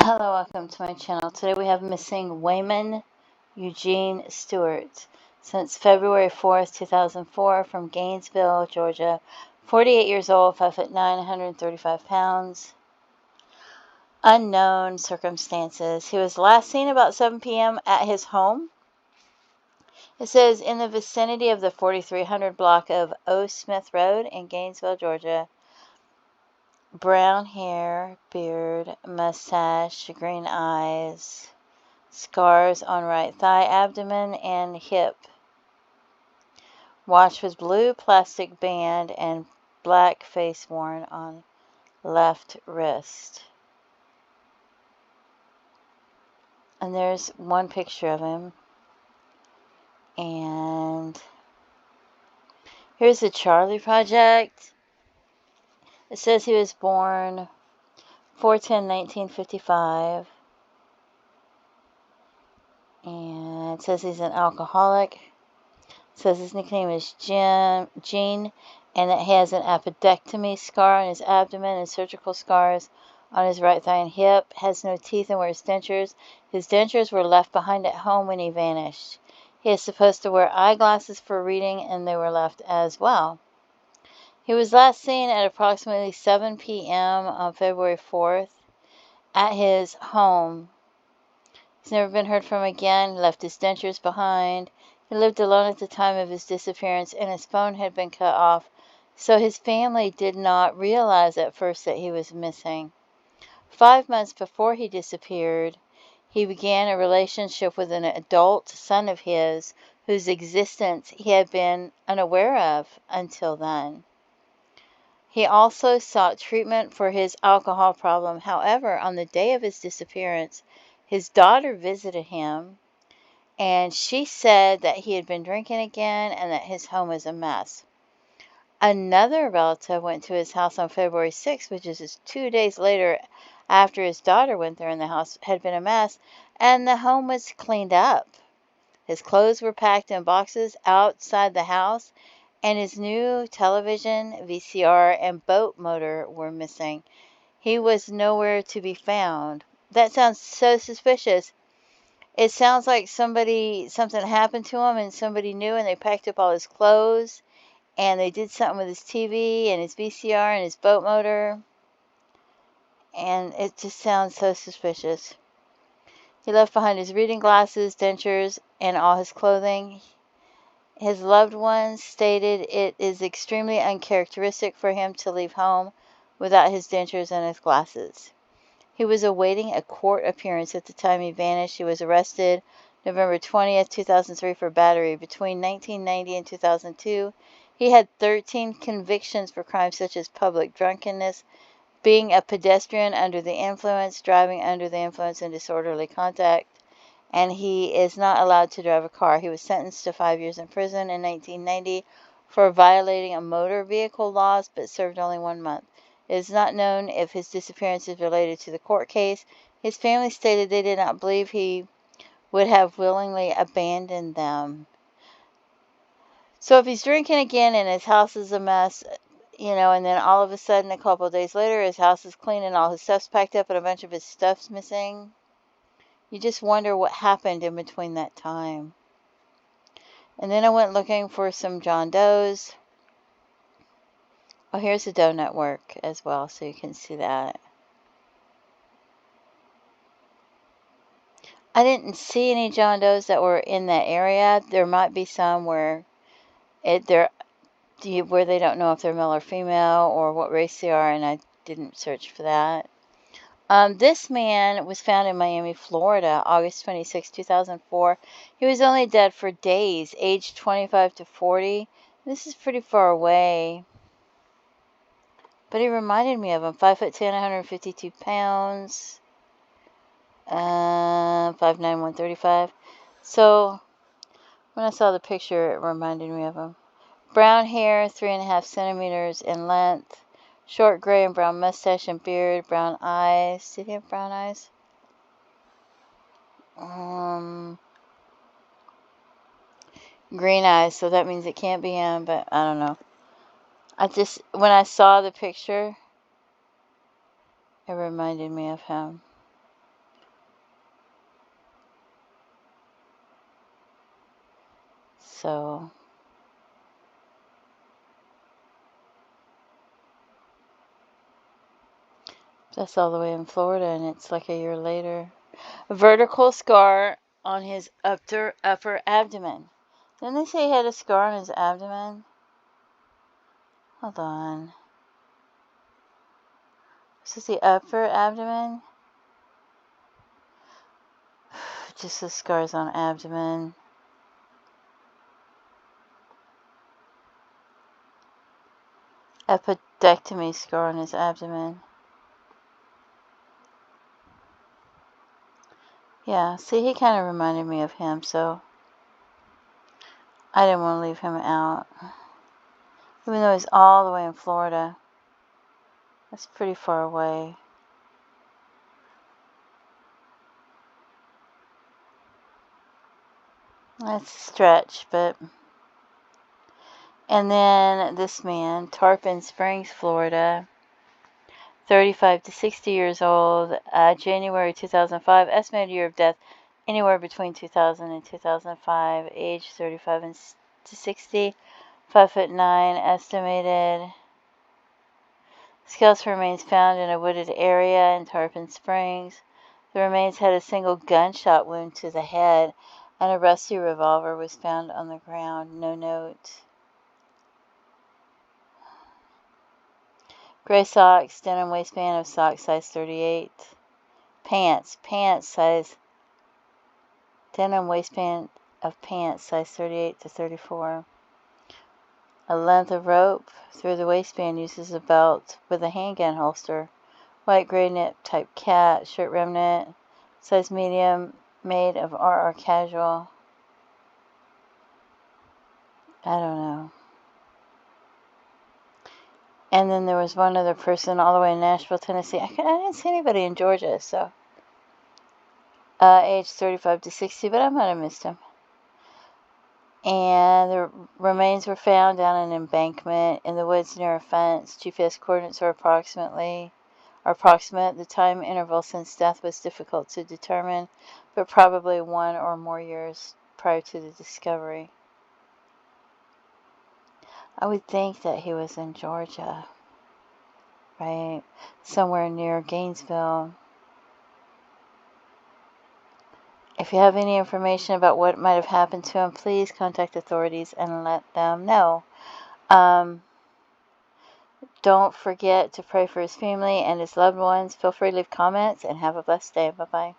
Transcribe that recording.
Hello, welcome to my channel. Today we have missing Waymon Eugene Stewart. Since February 4th, 2004, from Gainesville, Georgia. 48 years old, 5'9", 135 pounds. Unknown circumstances. He was last seen about 7 p.m. at his home. It says in the vicinity of the 4300 block of O. Smith Road in Gainesville, Georgia. Brown hair, beard, mustache, green eyes. Scars on right thigh, abdomen, and hip. Watch with blue plastic band and black face worn on left wrist. And there's one picture of him. And here's the Charlie Project. It says he was born 4/10/1955. And it says he's an alcoholic. It says his nickname is Gene, and that he has an appendectomy scar on his abdomen and surgical scars on his right thigh and hip. Has no teeth and wears dentures. His dentures were left behind at home when he vanished. He is supposed to wear eyeglasses for reading, and they were left as well. He was last seen at approximately 7 p.m. on February 4th at his home. He's never been heard from again. He left his dentures behind. He lived alone at the time of his disappearance, and his phone had been cut off, so his family did not realize at first that he was missing. 5 months before he disappeared, he began a relationship with an adult son of his, whose existence he had been unaware of until then. He also sought treatment for his alcohol problem. However, on the day of his disappearance, his daughter visited him, and she said that he had been drinking again and that his home was a mess. Another relative went to his house on February 6th, which is just 2 days later after his daughter went there, and the house had been a mess, and the home was cleaned up. His clothes were packed in boxes outside the house, and his new television, VCR, and boat motor were missing. He was nowhere to be found. That sounds so suspicious. It sounds like something happened to him and somebody knew, and they packed up all his clothes, and they did something with his TV and his VCR and his boat motor, and it just sounds so suspicious. He left behind his reading glasses, dentures, and all his clothing. His loved ones stated it is extremely uncharacteristic for him to leave home without his dentures and his glasses. He was awaiting a court appearance at the time he vanished. He was arrested November 20th, 2003 for battery. Between 1990 and 2002, he had 13 convictions for crimes such as public drunkenness, being a pedestrian under the influence, driving under the influence, and disorderly conduct. And he is not allowed to drive a car. He was sentenced to 5 years in prison in 1990 for violating a motor vehicle laws, but served only 1 month. It is not known if his disappearance is related to the court case. His family stated they did not believe he would have willingly abandoned them. So if he's drinking again and his house is a mess, and then all of a sudden a couple of days later his house is clean and all his stuff's packed up and a bunch of his stuff's missing, you just wonder what happened in between that time. And then I went looking for some John Does. Oh, here's the Doe Network as well, so you can see that. I didn't see any John Does that were in that area. There might be some where they don't know if they're male or female or what race they are, and I didn't search for that. This man was found in Miami, Florida, August 26, 2004. He was only dead for days, aged 25 to 40. This is pretty far away. But he reminded me of him. 5'10", 152 pounds. 5'9", 135. So, when I saw the picture, it reminded me of him. Brown hair, 3.5 centimeters in length. Short gray and brown mustache and beard. Brown eyes. Did he have brown eyes? Green eyes, so that means it can't be him, but I don't know. When I saw the picture, it reminded me of him. So that's all the way in Florida, and it's like a year later. A vertical scar on his upper abdomen. Didn't they say he had a scar on his abdomen? Hold on. This is the upper abdomen. Just the scars on abdomen. Appendectomy scar on his abdomen. Yeah, see, he kind of reminded me of him, so I didn't want to leave him out. Even though he's all the way in Florida. That's pretty far away. That's a stretch, but... And then this man, Tarpon Springs, Florida, 35 to 60 years old, January 2005, estimated year of death anywhere between 2000 and 2005, age 35 to 60, 5'9", estimated. Skeletal remains found in a wooded area in Tarpon Springs. The remains had a single gunshot wound to the head, and a rusty revolver was found on the ground. No note. Gray socks, denim waistband of sock size 38. Pants size, denim waistband of pants size 38 to 34. A length of rope through the waistband uses a belt with a handgun holster. White gray knit type cat, shirt remnant, size medium, made of RR Casual. I don't know. And then there was one other person all the way in Nashville, Tennessee. I didn't see anybody in Georgia, so. Age 35 to 60, but I might have missed him. And the remains were found down an embankment in the woods near a fence. GPS coordinates are approximate. The time interval since death was difficult to determine, but probably 1 or more years prior to the discovery. I would think that he was in Georgia, right? Somewhere near Gainesville. If you have any information about what might have happened to him, please contact authorities and let them know. Don't forget to pray for his family and his loved ones. Feel free to leave comments and have a blessed day. Bye-bye.